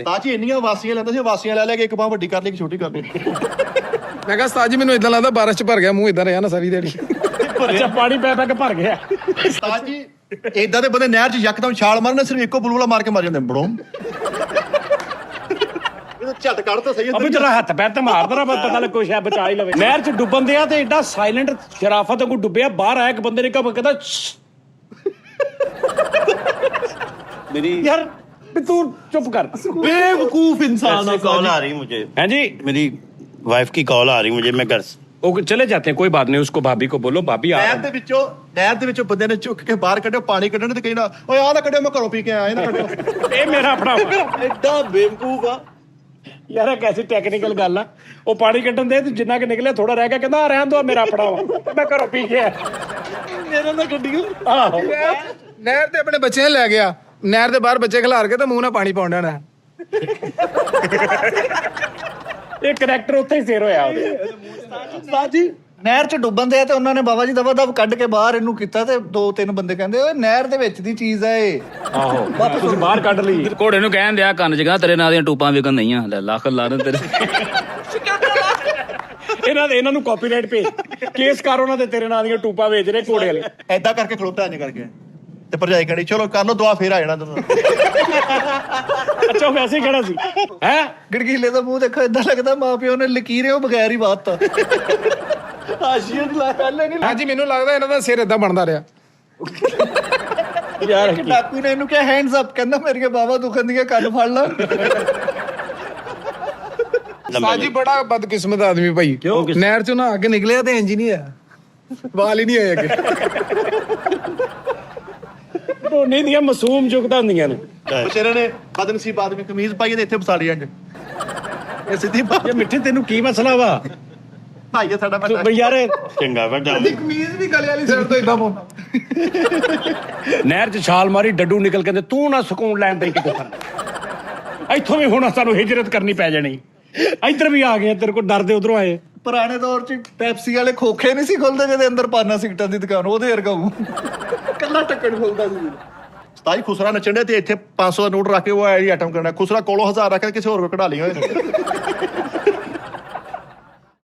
ਉਸਤਾਦ ਜੀ ਇੰਨੀਆਂ ਵਾਸੀਆਂ ਲੈਂਦਾ ਸੀ, ਵਾਸੀਆਂ ਲੈ ਕੇ ਇੱਕ ਬਾਂਹ ਵੱਡੀ ਕਰ ਲਈ, ਇੱਕ ਛੋਟੀ ਕਰ ਲਈ। ਮੈਂ ਕਿਹਾ ਉਸਤਾਦ ਜੀ ਮੈਨੂੰ ਇਦਾਂ ਲੱਗਦਾ ਬਾਰਿਸ਼ ਚ ਭਰ ਗਿਆ ਮੂੰਹ, ਇਦਾਂ ਰਿਹਾ ਨਾ ਸਾਰੀ ਦਿਹਾੜੀ। ਅੱਛਾ ਪਾਣੀ ਪੈ ਪੈ ਕੇ ਭਰ ਗਿਆ। ਉਸਤਾਦ ਜੀ ਏਦਾਂ ਦੇ ਬੰਦੇ ਨਹਿਰ 'ਚ ਯਕਦਮ ਛਾਲ ਮਾਰਨ, ਸਿਰਫ ਇੱਕੋ ਬੁਲਬੁਲਾ ਮਾਰ ਕੇ ਮਰ ਜਾਂਦੇ ਬੜੋਂ। ਝਟ ਕੱਢ ਤਾਂ ਸਹੀ। ਅਬੇ ਜਰਾ ਹੱਥ ਪੈਰ ਤੇ ਮਾਰਦਾ ਨਾ, ਪਤਾ ਲੱਗ ਕੁਛ ਹੈ, ਬਚਾ ਹੀ ਲਵੇ। ਨਹਿਰ 'ਚ ਡੁੱਬਣ ਦਿਆ ਤੇ ਏਡਾ ਸਾਇਲੈਂਟ ਸ਼ਰਾਫਤ ਵਾਂਗੂ ਡੁੱਬਿਆ, ਬਾਹਰ ਆਇਆ ਇੱਕ ਬੰਦੇ ਨੇ ਕਹਿੰਦਾ मेरी ਯਾਰ ਵੀ ਤੂੰ ਚੁੱਪ ਕਰ। बेवकूफ इंसान है। कॉल आ रही मुझे, हैं जी, मेरी वाइफ की कॉल आ रही मुझे, मैं घर वो चले जाते हैं, कोई बात नहीं, उसको भाभी को बोलो भाभी आ। ਨਹਿਰ ਦੇ ਵਿੱਚੋਂ ਬੰਦੇ ਨੇ ਚੁੱਕ ਕੇ ਬਾਹਰ ਕੱਢਿਓ, ਪਾਣੀ ਕੱਢਣ ਤੇ ਕਹਿਣਾ ਓਏ ਆਹ ਨਾ ਕੱਢਿਓ, ਮੈਂ ਘਰੋਂ ਪੀ ਕੇ ਆਇਆ, ਇਹ ਨਾ ਕੱਢਿਓ। ਇਹ ਮੇਰਾ ਆਪਣਾ ਐਡਾ ਬੇਵਕੂਫ ਆ ਯਾਰ, ਇਹ ਕੈਸੀ ਟੈਕਨੀਕਲ ਗੱਲ ਆ। ਉਹ ਪਾਣੀ ਕੱਢਣ ਦੇ ਤੇ ਜਿੰਨਾ ਕਿ ਨਿਕਲਿਆ ਥੋੜਾ ਰਹਿ ਗਿਆ, ਕਹਿੰਦਾ ਰਹਿਣ ਦੋ, ਮੇਰਾ ਆਪਣਾ ਵਾ, ਮੈਂ ਘਰੋਂ ਪੀ ਕੇ ਆਇਆ। ਮੇਰਾ ਨਾ ਕੱਢਿਓ। ਆਹੋ ਨਹਿਰ ਤੇ ਆਪਣੇ ਬੱਚੇ ਲੈ ਗਿਆ, ਨਹਿਰ ਦੇ ਬਾਹਰ ਬੱਚੇ ਖਿਲਾਰ ਕੇ ਤੇ ਮੂੰਹ ਨਾਲ ਪਾਣੀ ਪਾਉਣ ਡਿਆ। ਇਹ ਕਰੈਕਟਰ ਉੱਥੇ ਹੀ ਸੇਰ ਹੋਇਆ ਉਹਦੇ। ਉਸਤਾਦ ਜੀ ਨਹਿਰ ਚ ਡੁੱਬਣ ਦੇ ਤੇ ਉਹਨਾਂ ਨੇ ਬਾਬਾ ਜੀ ਦਵਾ ਦਵ ਕੱਢ ਕੇ ਬਾਹਰ ਇਹਨੂੰ ਕੀਤਾ ਤੇ 2-3 ਬੰਦੇ ਕਹਿੰਦੇ ਓਏ ਨਹਿਰ ਦੇ ਵਿੱਚ ਦੀ ਚੀਜ਼ ਆ ਇਹ। ਆਹੋ ਤੁਸੀਂ ਬਾਹਰ ਕੱਢ ਲਈ। ਘੋੜੇ ਨੂੰ ਕਹਿਣ ਦਿਆ ਕੰਨ ਚ ਕਹਿੰਦਾ ਤੇਰੇ ਨਾਂ ਦੀਆਂ ਟੂਪਾਂ ਵਿਕਣ ਨਹੀਂ ਆ, ਲੈ ਲੱਖ ਲਾ ਦੇ ਤੇਰੇ। ਇਹਨਾਂ ਨੂੰ ਕਾਪੀਰਾਈਟ ਭੇਜ, ਕੇਸ ਕਰ ਉਹਨਾਂ ਦੇ, ਤੇਰੇ ਨਾਂ ਦੀਆਂ ਟੂਪਾਂ ਵੇਚ ਰਹੇ ਘੋੜੇ ਵਾਲੇ। ਐਦਾਂ ਕਰਕੇ ਖਲੋਤਾ ਇੰਜ ਕਰਕੇ ਤੇ ਭਰਜਾਈ ਕਹਿੰਦੀ ਚਲੋ ਕਰ ਲੋ ਦੁਆ, ਫੇਰ ਆ ਜਾਣਾ ਤੁਹਾਨੂੰ। ਅੱਛਾ ਉਹ ਵੈਸੇ ਹੀ ਖੜਾ ਸੀ ਹੈ। ਗੜਗੀਲੇ ਦਾ ਮੂੰਹ ਦੇਖੋ, ਏਦਾਂ ਲੱਗਦਾ ਮਾਂ ਪਿਓ ਨੇ ਲਕੀਰੇ ਉਹ ਬਗੈਰ ਹੀ ਬਾਤ ਹਾਸ਼ੀਆ ਦੀ ਲਾ ਪਹਿਲੇ ਨਹੀਂ। ਹਾਂਜੀ ਮੈਨੂੰ ਲੱਗਦਾ ਇਹਨਾਂ ਦਾ ਸਿਰ ਇਦਾਂ ਬਣਦਾ ਰਿਹਾ। ਯਾਰ ਡਾਕੂ ਨੇ ਇਹਨੂੰ ਕਿਹਾ ਹੈਂਡਸ ਅਪ, ਕਹਿੰਦਾ ਮੇਰੀਆਂ ਬਾਵਾ ਦੁਖਣ ਦੀਆਂ, ਕੰਨ ਫੜ ਲਾ। ਉਸਤਾਦ ਜੀ ਬੜਾ ਬਦਕਿਸਮਤ ਆਦਮੀ ਭਾਈ, ਨਹਿਰ ਚੋਂ ਨਾ ਅੱਗੇ ਨਿਕਲਿਆ ਤੇ ਇੰਜ ਨਹੀਂ ਆ, ਵਾਲ ਹੀ ਨਹੀਂ ਆਏ ਅੱਗੇ। ਧੋਨੀ ਦੀਆਂ ਮਾਸੂਮ ਜੁਗਤਾਂ ਹੁੰਦੀਆਂ ਨੇ। ਵਿਚਾਰੇ ਨੇ ਬਦਨਸੀਬ ਆਦਮੀ ਕਮੀਜ਼ ਪਾਈ ਤੇ ਇੱਥੇ ਫਸਾੜੀ ਅੰਜ। ਇਹ ਸਿੱਧੀ ਬਾਤ। ਇਹ ਮਿੱਠੇ ਤੈਨੂੰ ਕੀ ਮਸਲਾ ਵਾ ਭਾਈ ਇਹ ਸਾਡਾ ਤੂੰ ਬਈ ਯਾਰ? चंगा बेटा ਕਮੀਜ਼ ਵੀ ਗਲੇ ਵਾਲੀ ਸਾਈਡ ਤੋਂ ਇਦਾਂ ਪਾਉਂਦਾ। ਨਹਿਰ 'ਚ ਛਾਲ ਮਾਰੀ, ਡੱਡੂ ਨਿਕਲ ਕੇ, ਤੇ ਤੂੰ ਨਾ ਸਕੂਨ ਲੈਣ ਦੇ ਕਿਤੇ ਇੱਥੋਂ ਵੀ ਹੁਣ ਸਾਨੂੰ ਹਿਜਰਤ ਕਰਨੀ ਪੈ ਜਾਣੀ। ਇੱਧਰ ਵੀ ਆ ਗਏ, ਤੇਰੇ ਕੋਲ ਡਰਦੇ ਉਧਰੋਂ ਆਏ। ਪੁਰਾਣੇ ਦੌਰ ਚ ਪੈਪਸੀ ਵਾਲੇ ਖੋਖੇ ਨਹੀਂ ਸੀ ਖੁੱਲਦੇ ਜਿਹਦੇ ਅੰਦਰ ਪਾਨਾ ਸਿਗਟਾਂ ਦੀ ਦੁਕਾਨ, ਉਹਦੇ ਵਰਗਾ ਮੂੰਹ ਕੱਲਾ ਟੱਕਣ ਖੁੱਲਦਾ ਸੀ। ਸਤਾਈ ਖੁਸਰਾ ਨੱਚਣ ਦੇ ਤੇ ਇੱਥੇ 500 ਦਾ ਨੋਟ ਰੱਖ ਕੇ ਉਹ ਆਈ ਆਈਟਮ ਕਰਨਾ। ਖੁਸਰਾ ਕੋਲੋਂ 1000 ਰੱਖ ਕੇ ਕਿਸੇ ਹੋਰ ਕੋ ਕਢਾ ਲਈ ਹੋਏ ਨੇ।